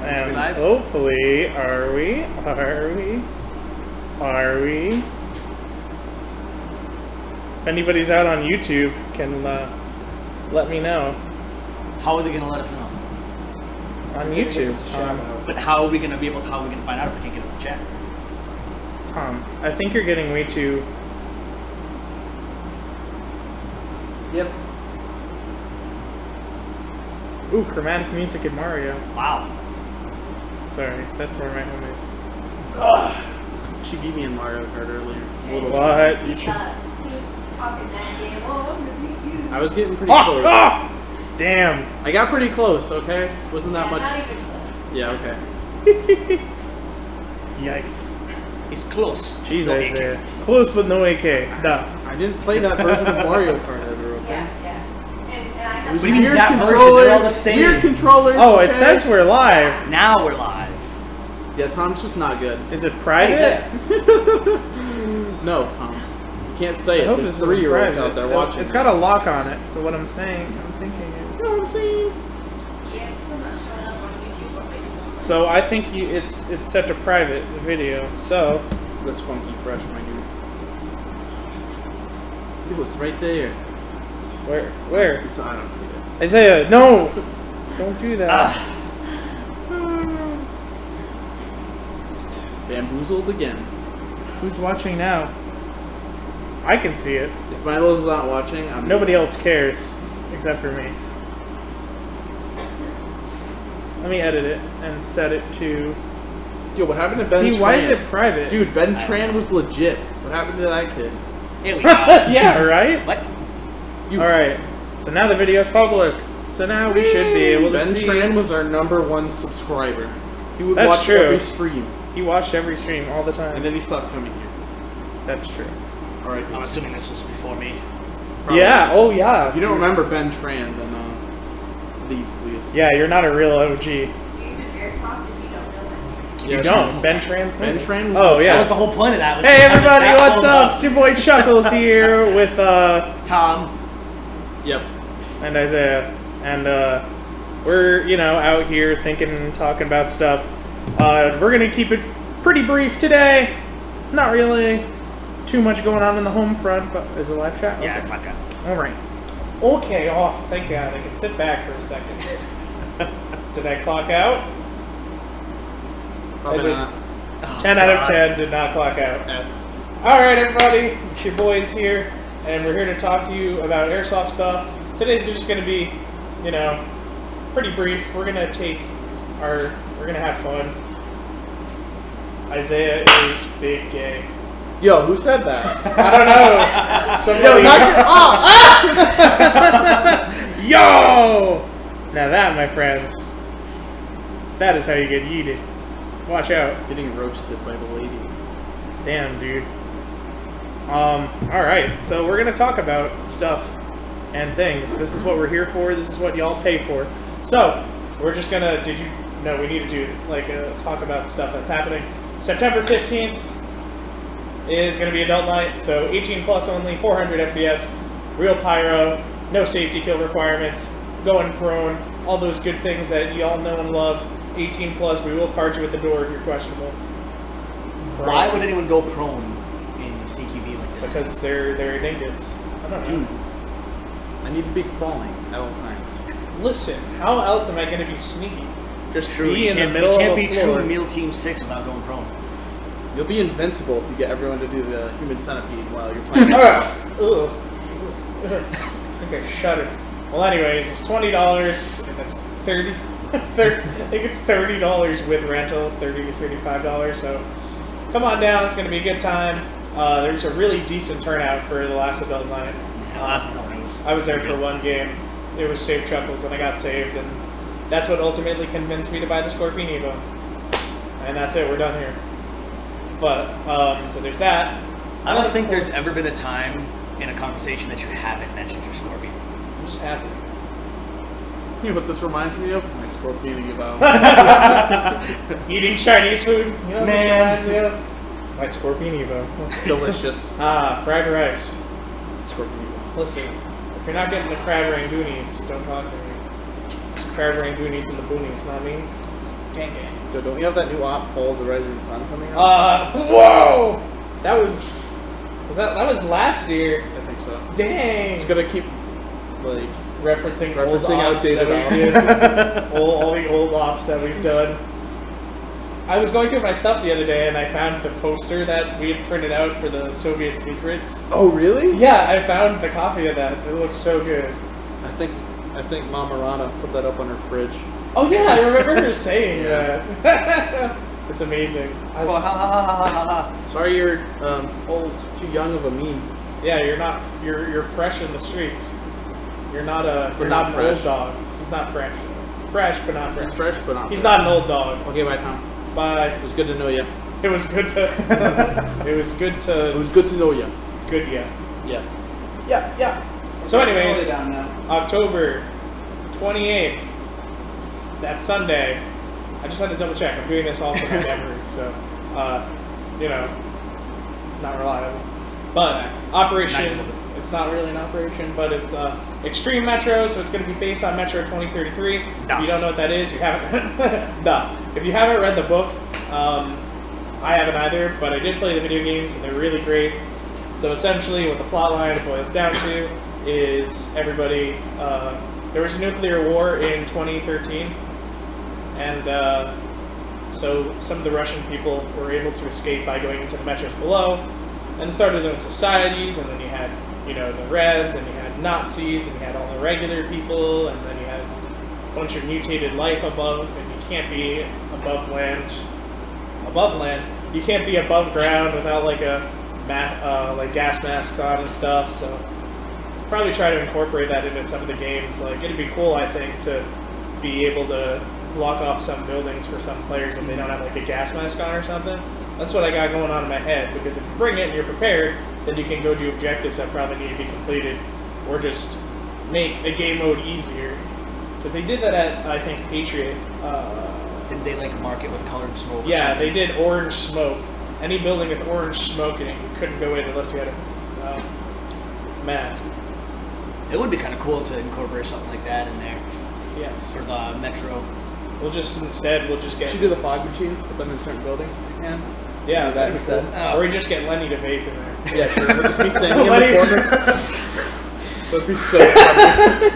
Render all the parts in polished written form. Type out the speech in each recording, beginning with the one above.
And live? hopefully, are we? If anybody's out on YouTube, can let me know. How are they gonna let us know? On YouTube, Tom. But how are we gonna be able? How are we gonna find out if we can't get up the chat? Tom, I think you're getting way too. Yep. Ooh, chromatic music in Mario. Wow. Sorry, that's where my home is. Ugh. She beat me in Mario Kart earlier. What? He does. He was talking that game. Oh, I'm gonna beat you. I was getting pretty close. Ah! Damn. I got pretty close, okay? Wasn't that much. Not even close. Yeah, okay. Yikes. He's close. Jeez, No Isaiah. Close but no AK. Duh. I didn't play that version of Mario Kart ever, okay? Yeah, yeah. And I It have was What do you mean weird that version? controllers, They're all the same. Weird controllers. Oh, it okay? says we're live. Now we're live. Yeah, Tom's just not good. Is it private? No, Tom. You can't say I it. hope There's this is 3-year-olds private. out there watching. It's got a lock on it, so what I'm thinking is... You know what I'm saying? Yeah, it's still not showing up on YouTube or Facebook. So I think it's set to private, the video, so... That's funky fresh, my dude. Ooh, it's right there. Where? It's, I don't see it. Isaiah, no! Don't do that. Bamboozled again. Who's watching now? I can see it. If Milo's not watching, I'm... Nobody else cares, except for me. Let me edit it and set it to... Yo, what happened to Ben See, Tran? why is it private? Dude, Ben Tran was legit. What happened to that kid? Here we go. Yeah, right? What? Alright, so now the video's public. So now we should be able to Ben see... Tran was our #1 subscriber. He would That's watch true. every stream. He watched every stream all the time. And then he stopped coming here. That's true. Alright. I'm assuming this was before me. Probably. Yeah, oh yeah. If you don't remember Ben Tran, then leave, please. Yeah, you're not a real OG. Do you even Airsoft if you don't know it? You don't. Ben Tran's Ben Tran was Oh, That yeah. was the whole point of that. Was Hey to have the everybody, chat what's pulled up? It's your boy Chuckles here with Tom. Yep. and Isaiah. And we're, you know, out here thinking, talking about stuff. We're gonna keep it pretty brief today. Not really too much going on in the home front, but is it live chat? Yeah, Okay. it's like that. Alright. Okay, oh thank God, I can sit back for a second. Did I clock out? Probably I did. not. Oh, 10 out of God. 10 did not clock out. F. Alright everybody, it's your boys here, and we're here to talk to you about Airsoft stuff. Today's just going to be, you know, pretty brief. We're going to we're going to have fun. Isaiah is big gay. Yo, who said that? I don't know. Somebody. Yo, knock it off! Yo! Now that, my friends, that is how you get yeeted. Watch out. Getting roasted by the lady. Damn, dude. Alright, so we're gonna talk about stuff and things. This is what we're here for, this is what y'all pay for. So, we're just gonna, no, we need to do, like, talk about stuff that's happening. September 15th is gonna be adult night, so 18 plus only, 400 FPS, real pyro, no safety kill requirements, going prone, all those good things that y'all know and love. 18 plus, we will card you at the door if you're questionable. Why would anyone go prone in CQB like this? Because they're dingus. I don't know. Dude, I need to be crawling at all times. Listen, how else am I going to be sneaky? Just True, be you in the can't, middle you can't of be the floor. true Meal Team 6 without going prone. You'll be invincible if you get everyone to do the human centipede while you're playing. Ugh. I think I shuddered. Well, anyways, it's $20 and it's 30. I think it's $30 with rental, $30 to $35. So come on down; it's going to be a good time. There's a really decent turnout for the last adult night. Yeah, last night I was there for one game. It was Save Chuckles, and I got saved, and that's what ultimately convinced me to buy the Scorpion Evo. And that's it. We're done here. But so the's that. I don't think there's ever been a time in a conversation that you haven't mentioned your Scorpion. I'm just happy. You know what this reminds me of? My Scorpion Evo. Eating Chinese food? You know what this Man. reminds me of? My Scorpion Evo. Delicious. Fried rice. Scorpion Evo. Listen, if you're not getting the crab rangoonies, don't talk to me. It's crab rangoonies and the boonies, not me. Gang gang. Yo, don't you have that new op, Fall of the Rising Sun, coming out? Whoa! That was that was last year. I think so. Dang! It's gonna keep, like, Referencing old ops outdated that we did. all the old ops that we've done. I was going through my stuff the other day and I found the poster that we had printed out for the Soviet secrets. Oh, really? Yeah, I found the copy of that. It looks so good. I think Mama Rana put that up on her fridge. Oh yeah, I remember her saying that. It's amazing. Well, ha. Sorry, you're old, too young of a meme. Yeah, you're not. You're fresh in the streets. You're not a. You're not not an fresh. old dog. He's not fresh. Fresh, but not fresh. He's fresh, but not. He's fresh. not an old dog. Okay, bye, Tom. Bye. It was good to know you. It was good to. It was good to. It was good to know you. Good, yeah. Yeah. Yeah. So, anyways, Down now. October 28th. That Sunday. I just had to double check. I'm doing this all from my memory, so you know, not reliable. But Operation. It's not really an operation, but it's Extreme Metro, so it's going to be based on Metro 2033. If you don't know what that is, you haven't. Duh. If you haven't read the book, I haven't either, but I did play the video games, and they're really great. So essentially, what the plot line boils down to is everybody. There was a nuclear war in 2013, and so some of the Russian people were able to escape by going into the metros below, and started their own societies, and then you had, you know, the Reds, and you had Nazis, and you had all the regular people, and then you had a bunch of mutated life above, and you can't be above land. You can't be above ground without like a like gas masks on and stuff. So probably try to incorporate that into some of the games. Like, it'd be cool, I think, to be able to block off some buildings for some players if they don't have like a gas mask on or something. That's what I got going on in my head, because if you bring it and you're prepared, then you can go do objectives that probably need to be completed, or just make a game mode easier. Because they did that at, I think, Patriot. Did they like mark it with colored smoke? Yeah, they did orange smoke. Any building with orange smoke in it, you couldn't go in unless you had a mask. It would be kind of cool to incorporate something like that in there Yes. for the metro. We'll just get... Should do the fog machines, put them in certain buildings if you can. Yeah, Do that that'd be cool. instead. Or we just get Lenny to vape in there. Yeah, sure. We'll just be standing in Lenny- the corner. That'd be so funny.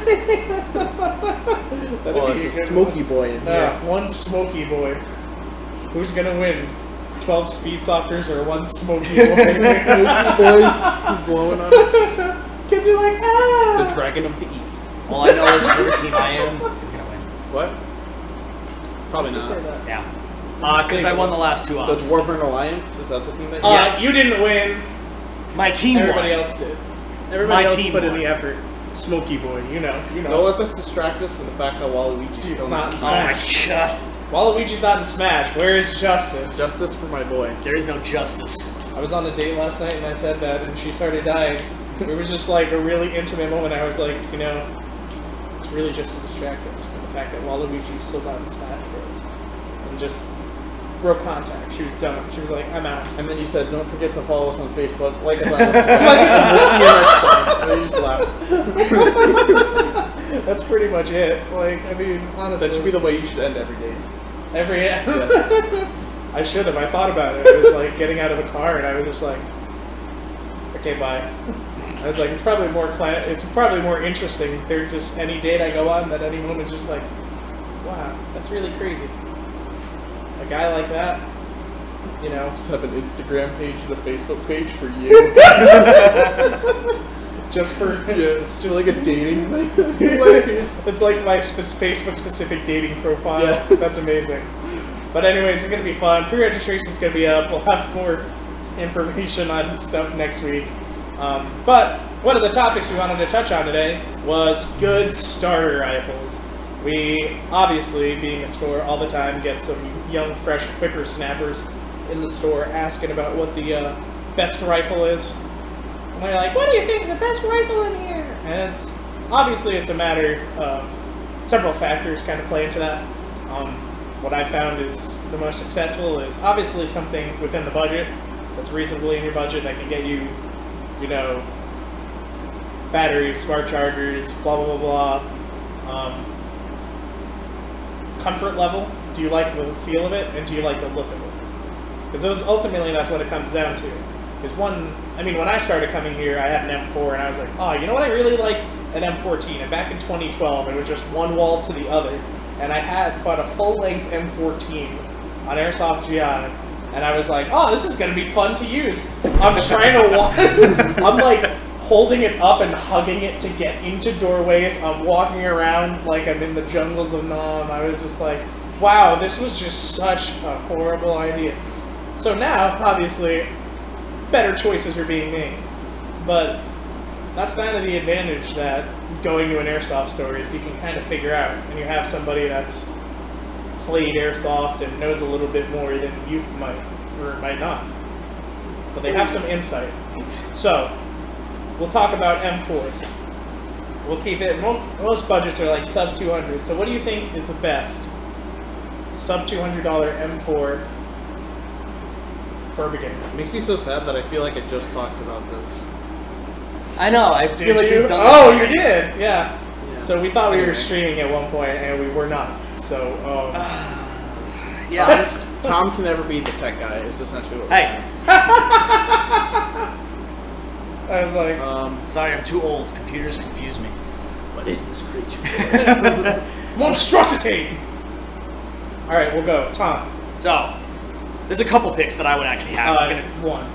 That'd Well, be it's a good smoky boy in here. one smoky boy. Who's gonna win? 12 speed stalkers or one smoky boy? Smoky boy who's blowing on it. Kids are like, ah! The Dragon of the East. All I know is whatever team I am is gonna win. What? Probably Let's just say not. that. Yeah. Because I won the last two The ops. Dwarven Alliance, is that the team that Yes. You didn't win. My team Everybody won. else did. Everybody else team put in won. the effort. Smoky boy, you know. Don't let this distract us from the fact that Waluigi's He's still not Oh my Smash. god. Waluigi's not in Smash. Where is Justice? Justice for my boy. There is no justice. I was on a date last night and I said that, and she started dying. It was just like a really intimate moment. I was like, you know, it's really just to distract us from the fact that Waluigi's still not in Smash Bros. And just broke contact. She was done. She was like, I'm out. And then you said, don't forget to follow us on Facebook, like us on Instagram. And you just laughed. That's pretty much it. Like, I mean, honestly. That should be the way you should end every day. I should have. I thought about it. It was like getting out of the car, and I was just like, okay, bye. I was like, it's probably more interesting. There's just any date I go on that any moment's just like, wow, that's really crazy. A guy like that, you know. Just have an Instagram page and a Facebook page for you. Just for just like a dating thing. It's like my Facebook specific dating profile. Yes. That's amazing. But anyways, it's gonna be fun. Pre-registration's gonna be up. We'll have more information on stuff next week. But one of the topics we wanted to touch on today was good starter rifles. We obviously, being a store all the time, get some young, fresh whippersnappers in the store asking about what the best rifle is. And they're like, what do you think is the best rifle in here? And it's obviously it's a matter of several factors kind of play into that. What I found is the most successful is obviously something within the budget that's reasonably in your budget that can get you, you know, batteries, smart chargers, blah blah blah blah. comfort level? Do you like the feel of it, and do you like the look of it? Because ultimately that's what it comes down to. Because when I started coming here, I had an M4, and I was like, oh, you know what, I really like an M14. And back in 2012, it was just one wall to the other, and I had bought a full-length M14 on Airsoft GI, and I was like, oh, this is going to be fun to use. I'm trying to walk, I'm like holding it up and hugging it to get into doorways. I'm walking around like I'm in the jungles of Nam. I was just like, wow, this was just such a horrible idea. So now, obviously, better choices are being made. But that's kind of the advantage that going to an Airsoft store is you can kind of figure out. And you have somebody that's played Airsoft and knows a little bit more than you might, or might not. But they have some insight. So, we'll talk about M4s. We'll keep it, most budgets are like sub 200. So what do you think is the best sub $200 M4 for a beginner? It makes me so sad that I feel like I just talked about this. I know, I feel like you? we've done Oh, this. you did? Yeah. So we thought we were Anyway. streaming at one point, and we were not. So, Yeah. Tom can never be the tech guy, is essentially what we're Hey, I was like, sorry, I'm too old. Computers confuse me. What is this creature? monstrosity! Alright, we'll go. Tom. So, there's a couple picks that I would actually have. I'm gonna, One.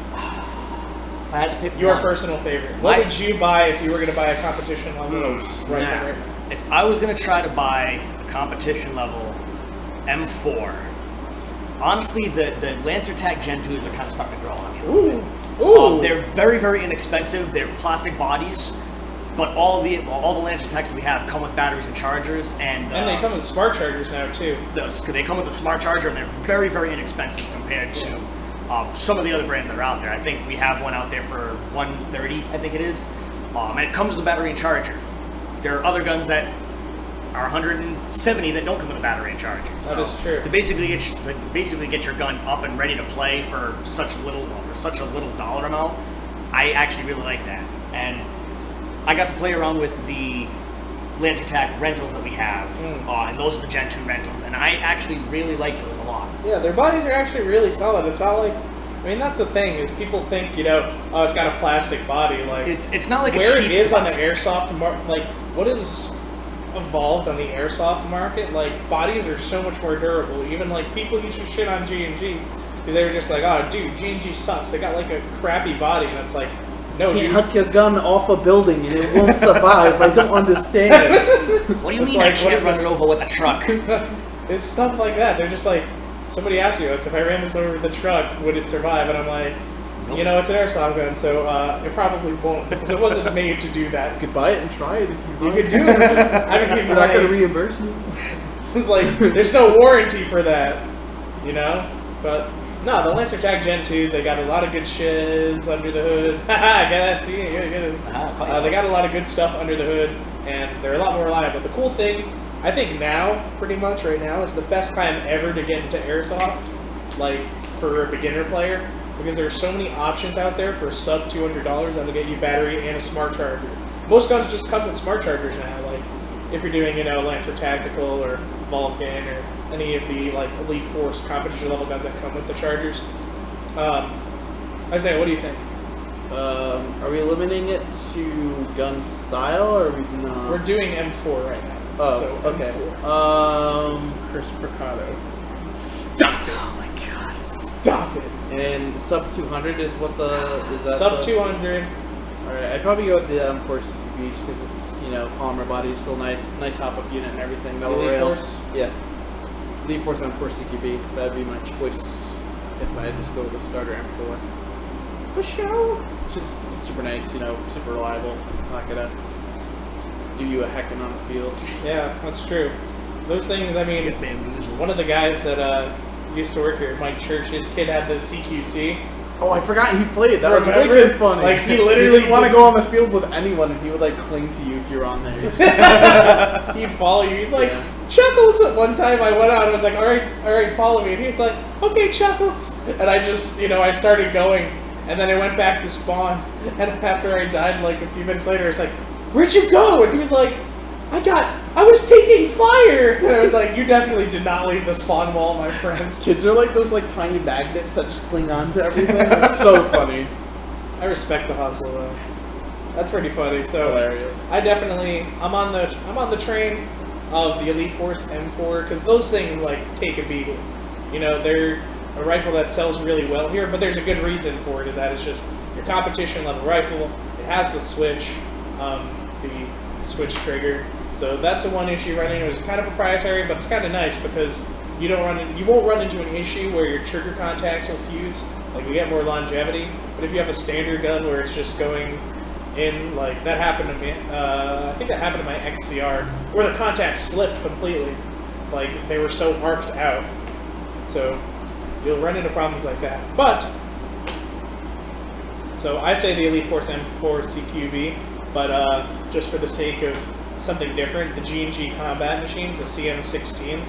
if I had to pick Your one, personal favorite. What would you buy if you were going to buy a competition level right snap. now, right now? if I was gonna try to buy a competition level M4, honestly, the Lancer Tag Gen 2s are kind of starting to grow on me a little bit. Ooh. They're very, very inexpensive. They're plastic bodies, but all the Lancer Tags that we have come with batteries and chargers, and they come with smart chargers now, too. they come with a smart charger, and they're very, very inexpensive compared to some of the other brands that are out there. I think we have one out there for $130, I think it is, and it comes with a battery and charger. There are other guns that are $170 that don't come with a battery and charger. That is true. To basically get your gun up and ready to play for such a little dollar amount, I actually really like that. And I got to play around with the Lancer Tag rentals that we have, and those are the Gen 2 rentals, and I actually really like those a lot. Yeah, their bodies are actually really solid. It's not like, I mean, that's the thing, is people think, oh, it's got a plastic body. Like, It's not like where a cheap it is on the plastic. Airsoft market, like, what is evolved on the Airsoft market, like, bodies are so much more durable. Even, like, people used to shit on G&G, because they were just like, oh, dude, G&G sucks. They got, like, a crappy body, and it's like, no, You dude. can't huck your gun off a building and it won't survive. I don't understand. What do you It's mean like, I what can't is run it this? over with a truck? It's stuff like that. They're just like, somebody asked you, if I ran this over the truck, would it survive? And I'm like, Nope. it's an Airsoft gun, so it probably won't, because it wasn't made to do that. You could buy it and try it if you You want. could do it. I mean, We're not going to reimburse you. it's like, there's no warranty for that, But, no, the Lancer Tag Gen 2s, they got a lot of good shiz under the hood. Haha, get that? See, get it. They got a lot of good stuff under the hood, and they're a lot more reliable. The cool thing, I think now, pretty much right now, is the best time ever to get into Airsoft, like, for a beginner player, because there's so many options out there for sub $200 that'll get you battery and a smart charger. Most guns just come with smart chargers now, like, if you're doing, Lancer Tactical or Vulcan or any of the, like, Elite Force competition level guns that come with the chargers. Isaiah, what do you think? Are we limiting it to gun style or are we not? We're doing M4 right now. Oh, so okay. M4. Chris Mercado. Stop it. Oh my god. Stop it. And sub 200 is what is that Sub the- 200. Alright, I'd probably go with the M4 CQB just because it's, polymer body, is still nice hop-up unit and everything, metal Elite rail. Force? Yeah. Elite Force M4 CQB, that'd be my choice if I had to just go with a starter M4. For sure! It's just super nice, super reliable, not gonna do you a heckin' on the field. Yeah, that's true. Those things, I mean, Get bamboozled. one of the guys that used to work here, Mike Church, his kid had the CQC. Oh, I forgot he played. That was Remember? wicked funny. Like, he literally didn't want to did- go on the field with anyone, and he would like cling to you if you were on there. He'd follow you. He's like, Yeah. Chuckles! At one time I went out and I was like, all right, follow me. And he was like, okay, Chuckles. And I just, I started going. And then I went back to spawn. And after I died, like, a few minutes later, it's like, where'd you go? And he was like, I was taking fire! And I was like, you definitely did not leave the spawn wall, my friend. Kids are like those like tiny magnets that just cling on to everything. It's so funny. I respect the hustle though. That's pretty funny. So Hilarious. I'm on the train of the Elite Force M4 because those things like take a beating. You know, they're a rifle that sells really well here, but there's a good reason for it. Is that it's just your competition level rifle. It has the switch trigger. So that's the one issue running. It was kind of proprietary, but it's kind of nice because you won't run into an issue where your trigger contacts will fuse. Like, you get more longevity. But if you have a standard gun where it's just going in, like that happened to me. I think that happened to my XCR, where the contacts slipped completely. Like, they were so arced out. So you'll run into problems like that. But so I say the Elite Force M4 CQB, but just for the sake of something different, the G&G combat machines, the CM16s,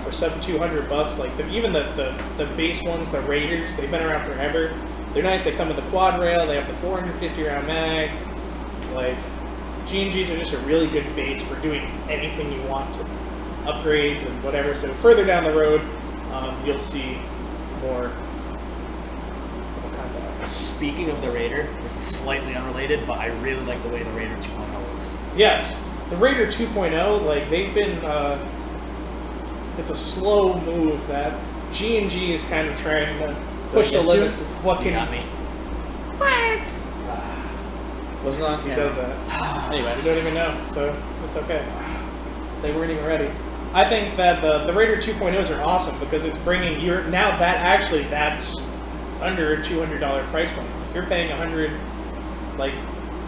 for sub $200, like even the base ones, the Raiders, they've been around forever. They're nice. They come with the quad rail. They have the 450 round mag. Like, G&Gs are just a really good base for doing anything you want to, upgrades and whatever. So further down the road, you'll see more. Speaking of the Raider, this is slightly unrelated, but I really like the way the Raider 2.0 looks. Yes, the Raider 2.0, like they've been, it's a slow move that G&G is kind of trying to push the limits of what can. You got me. Wasn't on He camera. does that. Anyway. You don't even know, so it's okay. They weren't even ready. I think that the Raider 2.0s are awesome because it's bringing that's under a $200 price point. You're paying $100, like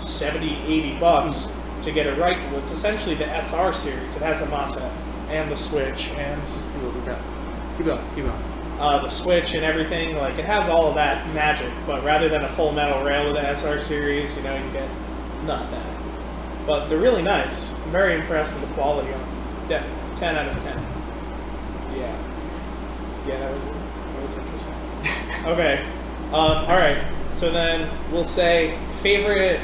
$70, $80 to get a rifle. It's essentially the SR series. It has the MOSFET and the switch and Let's see what we got. Keep going. the switch and everything. Like, it has all of that magic, but rather than a full metal rail with the SR series, you know, you get not that. But they're really nice. I'm very impressed with the quality on them. Definitely 10 out of 10. Yeah, that was interesting. Okay. All right. So then we'll say favorite.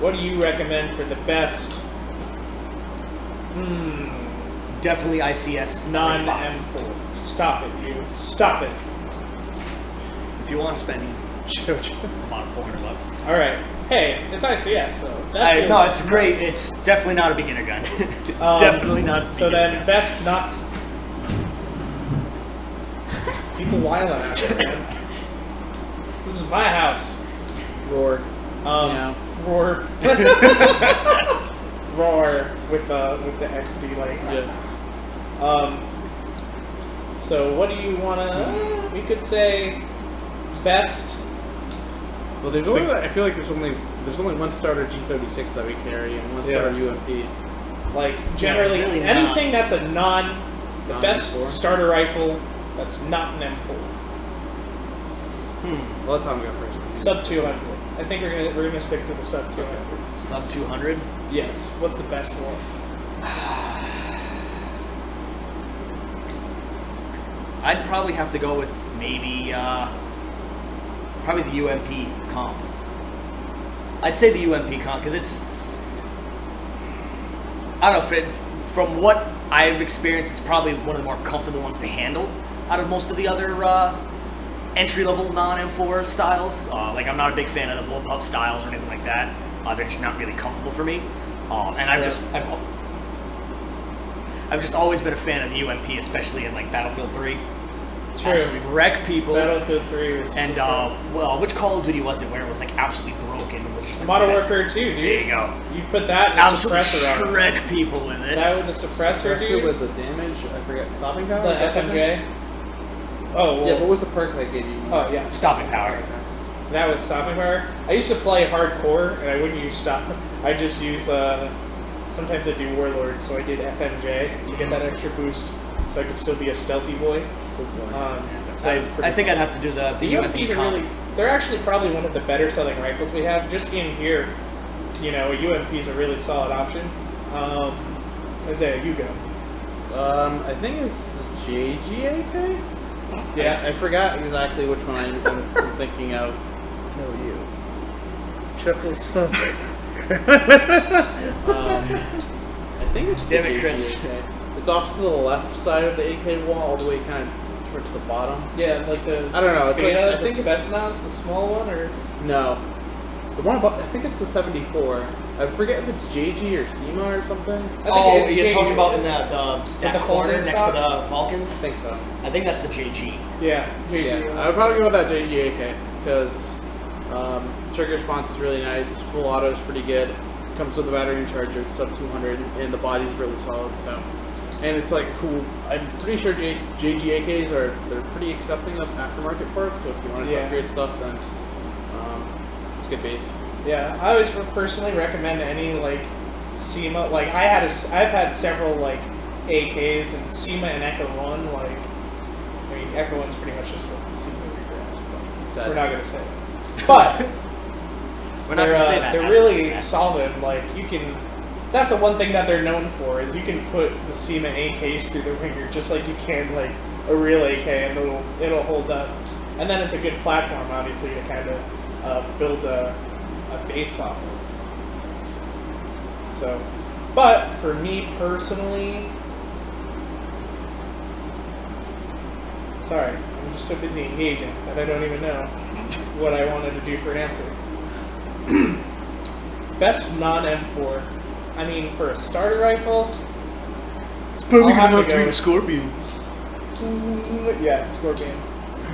What do you recommend for the best? Definitely ICS Non-M4. Stop it, dude. Stop it. If you want to spend about $400. All right. Hey, it's ICS, so No, it's great. It's definitely not a beginner gun. Definitely not. A beginner so then, gun. best not. People wilding out there, man. This is my house. Roar. Yeah. Roar. Roar with the XD like. Yes. So what do you wanna? We could say best. Well, there's only. I feel like there's only one starter G36 that we carry and one starter UMP. Like generally really anything that's a the best M4? starter rifle that's not an M4. Well, that's how I'm going first. Sub 200. I think we're gonna stick to the sub 200. Sub 200. Yes. What's the best one? I'd probably have to go with maybe probably the UMP comp. I'd say the UMP comp because it's, I don't know, from what I've experienced, it's probably one of the more comfortable ones to handle out of most of the other entry-level non-M4 styles. Like, I'm not a big fan of the bullpup styles or anything like that. They're just not really comfortable for me. And I've just always been a fan of the UMP, especially in like Battlefield 3. True. Absolutely wreck people. Battlefield 3 was. And well, which Call of Duty was it where it was like absolutely broken? It was just like Modern Warfare 2, dude. There you go. You put that in the Absolutely suppressor on it. shred people with it. That with the suppressor, dude. With the damage, I forget, stopping power? The Is that FMJ. Oh, well. Yeah, what was the perk they gave you? Oh, yeah. Stopping power. That was stopping power. I used to play hardcore, and I wouldn't use stop. I just use, sometimes I do Warlords, so I did FMJ to get that extra boost, so I could still be a stealthy boy. So it was I pretty think fun. I'd have to do the UMPs UMP are comp. really, they're actually probably one of the better selling rifles we have. Just in here, you know, a UMP is a really solid option. Isaiah, you go. I think it's JGAK? Yeah. I forgot exactly which one I'm thinking of. No, you. Triple smoke. think it's Damn the it, Chris. JGAK. It's off to the left side of the AK wall, all the way kind of towards the bottom. Yeah, like the. I don't know. It's like, Beta, I think the it's Spetsnaz, the small one, or no. The one above, I think it's the 74. I forget if it's JG or SEMA or something. I think Oh, it's you're JG. talking about in that the corner folding next stock? to the Vulcans? I think so. I think that's the JG. Yeah, JG. Yeah, I would probably go with that JG AK because trigger response is really nice. Full auto is pretty good. Comes with a battery and charger. It's sub 200, and the body's really solid. So, and it's like cool. I'm pretty sure JG AKs they're pretty accepting of aftermarket parts. So if you want to upgrade stuff, then it's good base. Yeah, I always personally recommend any like SEMA. Like I've had several like AKs and SEMA and Echo One. Like I mean, Echo One's pretty much just what SEMA regrabs, but we're not gonna say it. But We're not gonna say that. They're really solid. Like you can. That's the one thing that they're known for is you can put the SEMA AKs through the ringer just like you can like a real AK, and it'll hold up. And then it's a good platform, obviously, to kind of build a base off of. So, but for me personally, sorry, I'm just so busy engaging that I don't even know what I wanted to do for an answer. Best non-M4. I mean, for a starter rifle, Probably I'll have to go the with- Scorpion. Yeah, Scorpion.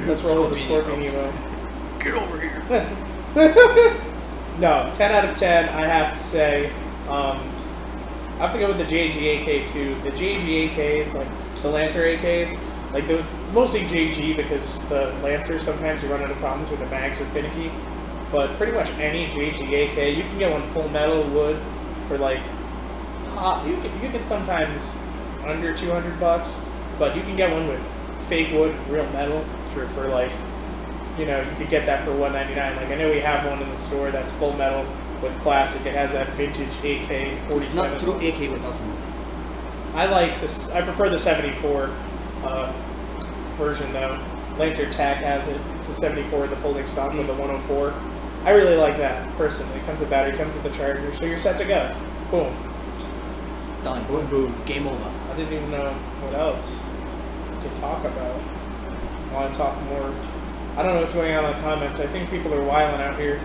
Let's roll with the Scorpion Evo. Get over here. No, 10 out of 10, I have to say. I have to go with the JG AK too. The JG AKs, like the Lancer AKs, like mostly JG because the Lancer sometimes you run into problems with the mags are finicky. But pretty much any JG AK, you can get one full metal wood for like, you can sometimes under $200, but you can get one with fake wood, real metal, for like, you know, you could get that for $199. Like I know we have one in the store that's full metal with plastic. It has that vintage AK 47. It's not true AK without wood. I like this. I prefer the 74 version though. Lancer TAC has it. It's the 74, the folding stock with the 104. I really like that personally. It comes with battery, comes with the charger, so you're set to go. Boom. Done. Boom, boom. Game over. I didn't even know what else to talk about. I want to talk more. I don't know what's going on in the comments. I think people are wilding out here.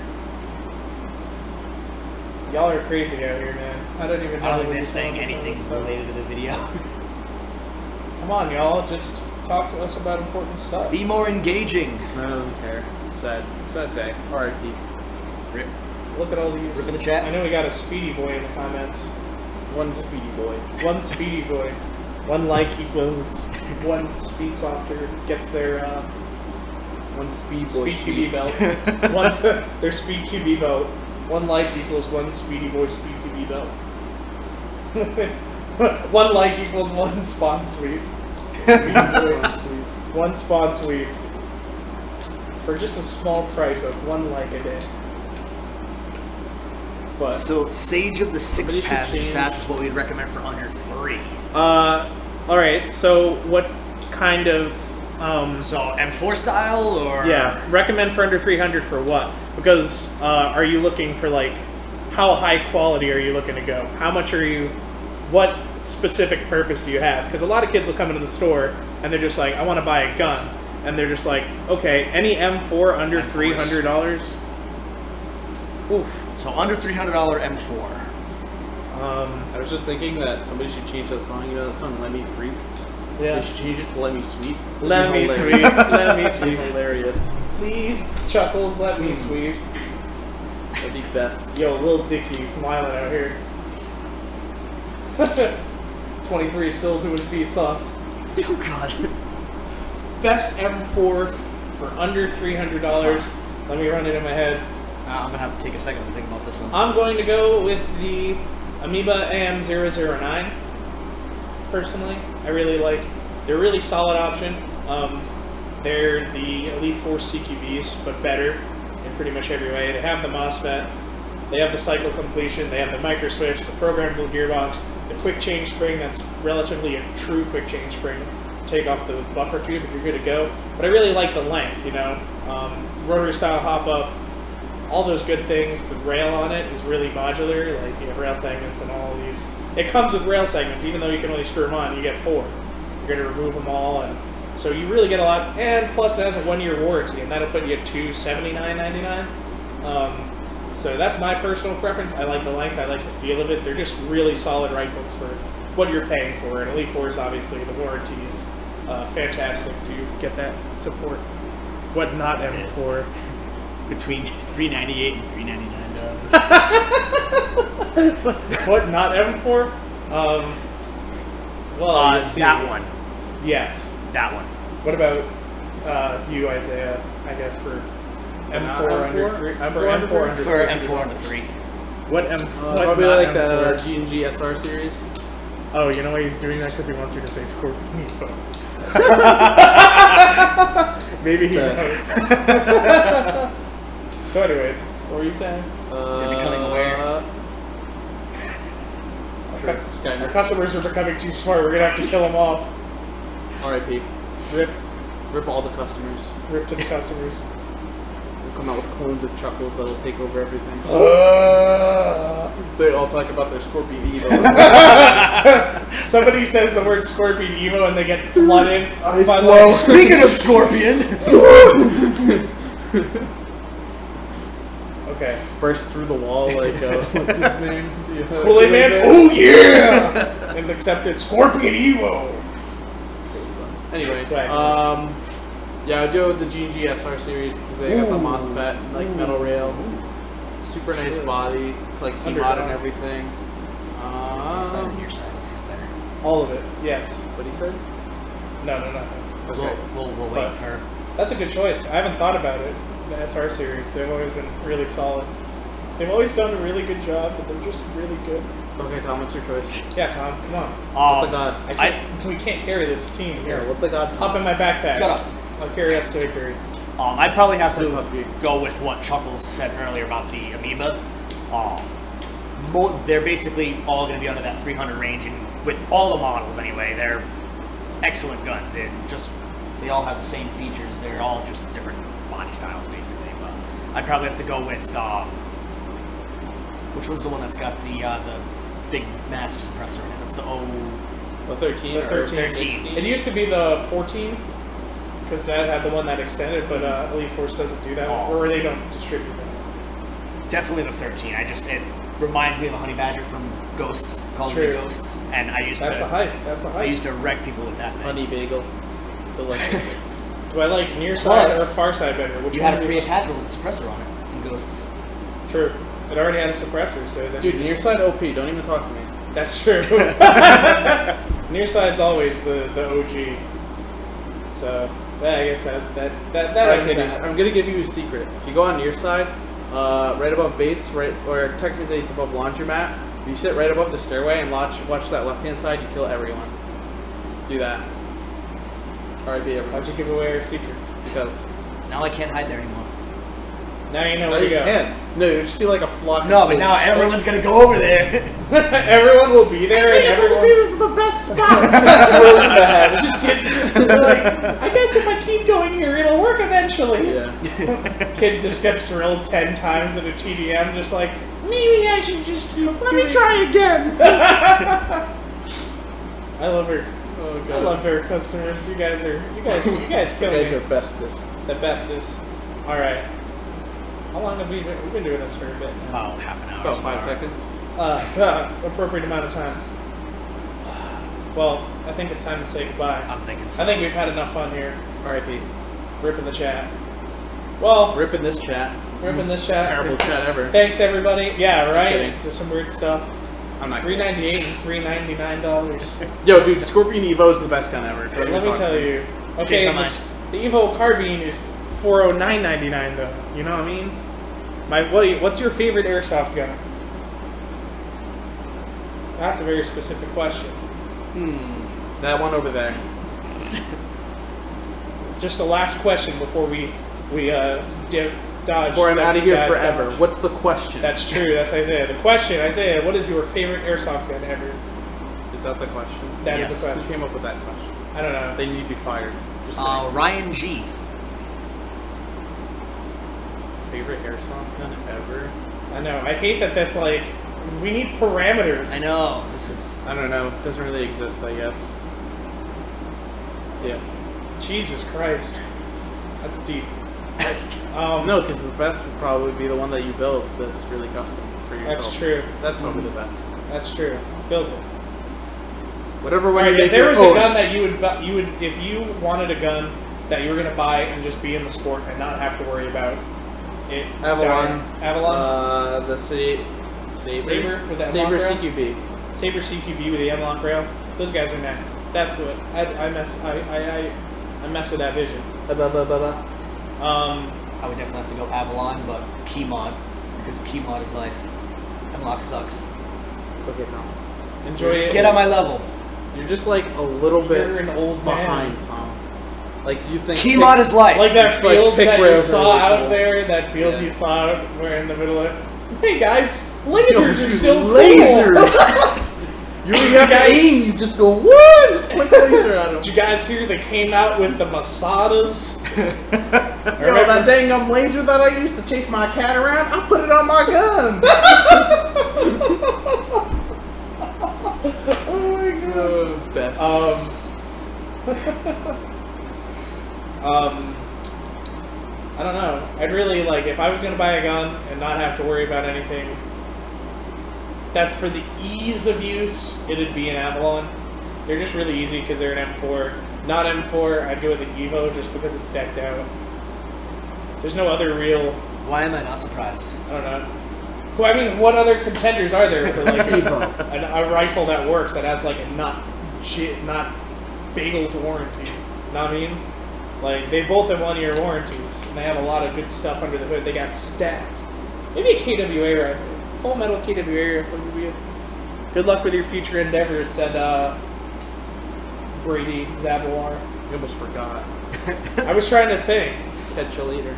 Y'all are crazy out here, man. I don't even know. I don't what think they're you're saying saying anything stuff. related to the video. Come on, y'all. Just talk to us about important stuff. Be more engaging. None of them care. Sad day. R.I.P. Rip. Look at all these. Rip in the chat. I know we got a Speedy Boy in the comments. One speedy boy. One Speedy Boy. One like equals one Speed Softer gets their One speed boy. Speed QB belt. One's their Speed QB belt. One like equals one Speedy Boy Speed QB belt. One like equals one spawn sweep. One spawn sweep. For just a small price of one like a day. But So, Sage of the Six Somebody should Path just change- asked us what we'd recommend for under 3. alright, so what kind of So, M4 style or? yeah, recommend for under 300 for what? Because are you looking for like how high quality are you looking to go? How much are you what specific purpose do you have? Because a lot of kids will come into the store and they're just like, I want to buy a gun. And they're just like, okay, any M4 under M4s. $300? Oof. So, under $300 M4. I was just thinking that somebody should change that song. You know that song, Let Me Freak? Yeah. They should change it to Let Me Sweep. Let me Hilarious. sweep. Let me That'd be sweep. hilarious. Please, Chuckles, let me sweep. That'd be best. Yo, Lil Dicky, wildin' out here. 23 still doing speed soft. Oh, God. Best M4 for under $300. Let me run it in my head. I'm going to have to take a second to think about this one. I'm going to go with the Amoeba AM009. Personally, I really like. They're a really solid option. They're the Elite Force CQBs, but better in pretty much every way. They have the MOSFET, they have the cycle completion, they have the micro switch, the programmable gearbox, the quick change spring. That's relatively a true quick change spring. Take off the buffer tube if you're good to go. But I really like the length. You know, rotary style hop up. all those good things. The rail on it is really modular. Like you have rail segments and all these. It comes with rail segments, even though you can only screw them on. You get 4. You're going to remove them all, and so you really get a lot. And plus, it has a 1-year warranty, and that'll put you at $279.99. So that's my personal preference. I like the length. I like the feel of it. They're just really solid rifles for what you're paying for. And Elite Force, obviously, the warranty is fantastic to get that support. What not M4? Between $398 and $399. What not M4? Well, that one. Yes. That one. What about you, Isaiah? I guess for M4 under 3. For M4 under 3. What M? Probably like the G&G SR series. Oh, you know why he's doing that? Because he wants you to say Scorpion Evo. Maybe he knows. So anyways, what were you saying? They're becoming aware. Our customers are becoming too smart. We're going to have to kill them off. R.I.P. Rip. Rip all the customers. Rip to the customers. We'll come out with clones of Chuckles that'll take over everything. They all talk about their Scorpion Evo. Somebody says the word Scorpion Evo and they get flooded. Speaking of Scorpion! Okay. Burst through the wall like, what's his name? Kool-Aid Man? Oh yeah! And accepted Scorpion Evo! Anyway, yeah, I do the G&G SR series because they got the MOSFET, like metal rail. Super nice body. It's like mod and everything. Side and your side will feel better. All of it, yes. What he said? No, nothing. Okay. We'll wait for... That's a good choice. I haven't thought about it. The SR series, they've always been really solid. They've always done a really good job, but they're just really good. Okay, Tom, what's your choice? Yeah, Tom, come on. What the god? We can't carry this team here. Yeah, what the god? Hop in my backpack. Shut up. I'll carry us to victory. I'd probably have to go with what Chuckles said earlier about the Amoeba. They're basically all going to be under that 300 range, and with all the models anyway, they're excellent guns. They all have the same features. They're all just different body styles, basically. But I'd probably have to go with which one's the one that's got the big massive suppressor in it? That's the 13 or 13. It used to be the 14. Because that had the one that extended, but Elite Force doesn't do that, or they don't distribute that. Definitely the 13. It reminds me of a honey badger from Ghosts, called me Ghosts, and I used That's the hype. That's the hype. I used to wreck people with that thing. Honey bagel. Delicious. Do I like near side or far side better? You had a free attachment with a suppressor on it in Ghosts. True. It already had a suppressor, so then dude, near side OP. Don't even talk to me. That's true. Near side's always the OG. So. Yeah, I guess that I'm gonna give you a secret. If you go on near side, right above Bates, or technically it's above laundromat. If you sit right above the stairway and watch that left-hand side, you kill everyone. Do that. R.I.P. everyone. How'd you give away our secrets? Because now I can't hide there anymore. Now you know where to go. Can. No, you just see like a flock. No, but now everyone's gonna go over there. Everyone will be there, and everyone. This is the best spot. It just gets like, I guess if I keep going here, it'll work eventually. Yeah. Kid just gets drilled 10 times at a TDM, just like maybe I should just keep. Let me try again. I love her. Oh god. I love her customers. You guys kill me. You guys are bestest. The bestest. All right. How long have we've been doing this for a bit now? About half an hour. About 5 seconds. Appropriate amount of time. Well, I think it's time to say goodbye. I'm thinking so. I think we've had enough fun here. R.I.P. Ripping the chat. Well, Ripping this chat. Ripping this chat. Terrible chat ever. Thanks everybody. Yeah, Just right. kidding. Just some weird stuff. I'm not $398 and $399. Yo, dude, Scorpion Evo is the best gun ever. Let me tell you. Okay, the Evo carbine is $409.99 though. You know what I mean? What's your favorite airsoft gun? That's a very specific question. That one over there. Just the last question before we dodge. Before I'm out of here forever. Dodge. What's the question? That's true. That's Isaiah. The question, Isaiah, what is your favorite airsoft gun ever? Is that the question? That is the Who question. came up with that question? I don't know. They need to be fired. Just Ryan G. favorite airsoft gun ever. I know. I hate that. That's like we need parameters. I know. This is. I don't know. It doesn't really exist, I guess. Yeah. Jesus Christ, that's deep. No, because the best would probably be the one that you build that's really custom for yourself. That's true. That's probably the best. That's true. Build it. Whatever way Right, you make if there your was own. a gun that you would, if you wanted a gun that you were gonna buy and just be in the sport and not have to worry about it. Avalon. Avalon. The Saber With the Saber Avalon rail? CQB. Saber CQB with the Avalon rail. Those guys are nice. That's what I mess with that vision. I would definitely have to go Avalon, but key mod because key mod is life. Unlock sucks. Okay, Tom. Enjoy it. Get on my level. You're just like a little bit You're an old man. behind, Tom. Like you think Key mod is life. Like that It's like field pick that you rails are saw really out cool. there, that field Yeah. you saw out where in the middle of. Hey guys, lasers are still lasers. cool. You don't even have to guys- aim. You just go what? Just point the laser at him. Did you guys hear they came out with the Masadas? Yo, that dang laser that I used to chase my cat around, I put it on my gun. Oh my god. Best. I don't know. I'd really like if I was gonna buy a gun and not have to worry about anything. That's for the ease of use. It'd be an Avalon. They're just really easy because they're an M4. Not M4. I'd go with the Evo just because it's decked out. There's no other real. Why am I not surprised? I don't know. Well, I mean, what other contenders are there for like Evo. a rifle that works that has like a not bagels warranty? Know what I mean? Like they both have 1-year warranties and they have a lot of good stuff under the hood. They got stacked. Maybe a KWA rifle, full metal KWA rifle would be good. Good luck with your future endeavors, said Brady Zaboar. I almost forgot. I was trying to think. Catch a leader,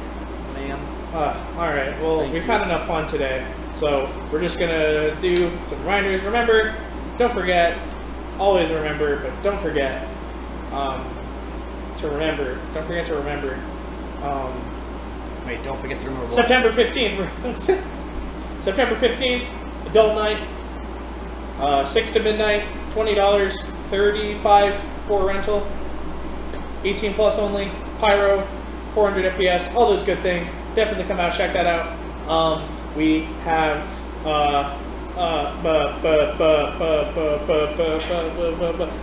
man. Alright, well, Thank we've you. had enough fun today, so we're just gonna do some reminders. Remember, don't forget, always remember, but don't forget to remember. Don't forget to remember. Wait, don't forget to remember what? September 15th. September 15th, adult night, 6 to midnight, $20, $35 for rental, 18 plus only, pyro, 400 FPS, all those good things. Definitely come out, check that out. We have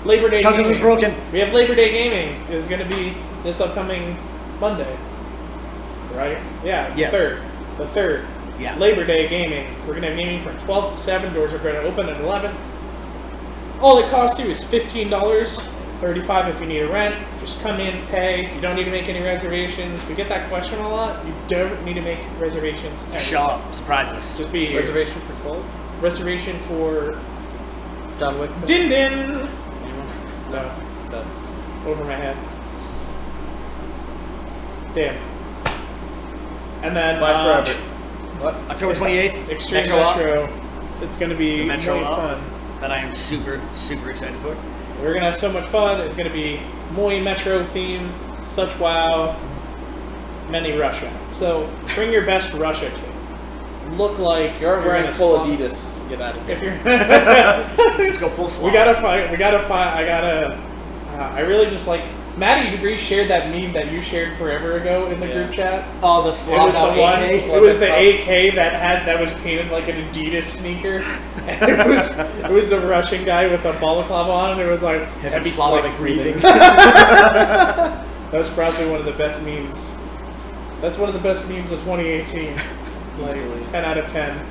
Labor Day Chuckles is gaming. broken. We have Labor Day gaming. It's going to be this upcoming Monday, right? Yeah, it's Yes. the third. Yeah. Labor Day gaming. We're going to have gaming from 12 to 7. Doors are going to open at 11. All it costs you is $15, $35 if you need a rent. Just come in, pay. You don't need to make any reservations. We get that question a lot. You don't need to make reservations. Just show up. Surprise us. Just be here. Reservation for 12? Reservation for John Wick? Din Din. No, That. over my head. Damn. And then Bye forever. What? October 28th. Extreme Metro Up, Metro. It's going to be The Metro really Up. fun. that I am super, super excited for. We're going to have so much fun. It's going to be Moi Metro theme, such wow, many Russia. So bring your best Russia kit. Look like You're wearing gonna full slum- Adidas. Get out of If here. you're Just go full slop. we gotta fight. I really just like Maddie Degree shared that meme that you shared forever ago in the Yeah. group chat. Oh, the It was slopped the out one. AK. It was the AK that was painted like an Adidas sneaker, and it was a Russian guy with a balaclava on, and it was like heavy Slavic breathing. That was probably one of the best memes. That's one of the best memes of 2018. Like Easily. 10 out of 10.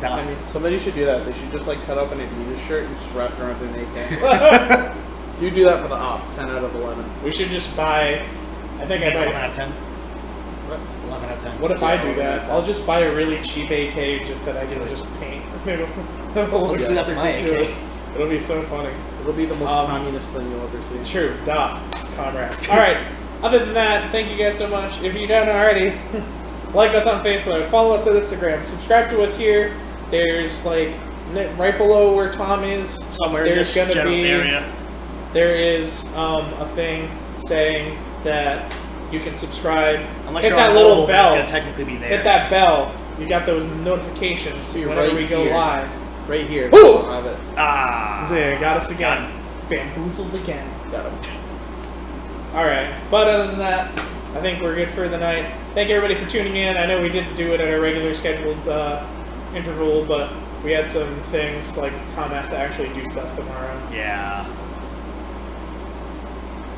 Done. I mean, somebody should do that. They should just like cut up an Adidas shirt and just wrap it around an AK. You do that for the op. 10 out of 11. We should just buy. I think I 11 might. out of 10. What? 11 out of 10. What if I do that? I'll just buy a really cheap AK just that I can Do it. just paint. Let's do that to my AK. It'll be so funny. It'll be the most Um, communist thing you'll ever see. True, comrades. Alright, other than that, thank you guys so much. If you don't already, like us on Facebook, follow us on Instagram, subscribe to us here. There's like, right below where Tom is, Somewhere in there's this gonna general be, area. there is a thing saying that You can subscribe. Unless hit you're that on little mobile, then bell. it's going to technically be there. Hit that bell. You got those notifications So you're whenever right we go here. live. Right here. Ooh! I'll have it. Ah. So yeah, got us Got again. him. Bamboozled again. Got him. Alright, but other than that, I think we're good for the night. Thank everybody for tuning in. I know we didn't do it at our regular scheduled interval, but we had some things, like Tom has to actually do stuff tomorrow. Yeah.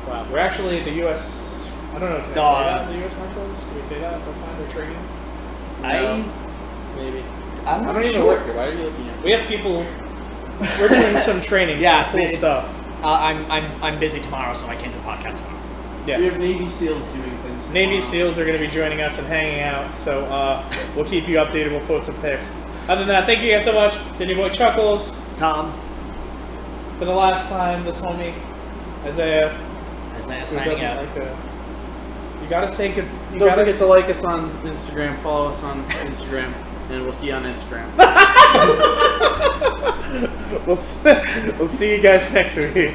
Wow, we're actually the U.S. I don't know, can I say that? The U.S. Marshals? Can we say that? That's fine, we're training. Maybe. I'm I not don't even sure. work here. Why are you looking at me? We have people, we're doing some training, Yeah, some cool this- stuff. I'm busy tomorrow, so I can't do the podcast tomorrow. Yes. We have Navy SEALs doing things. Navy tomorrow. SEALs are going to be joining us and hanging out, so we'll keep you updated. We'll post some pics. Other than that, thank you guys so much. Then your boy Chuckles. Tom, For the last time, this homie, Isaiah. Isaiah Who signing doesn't out. like to... You gotta say good... You Don't gotta forget to like us on Instagram, follow us on Instagram, and we'll see you on Instagram. we'll see you guys next week.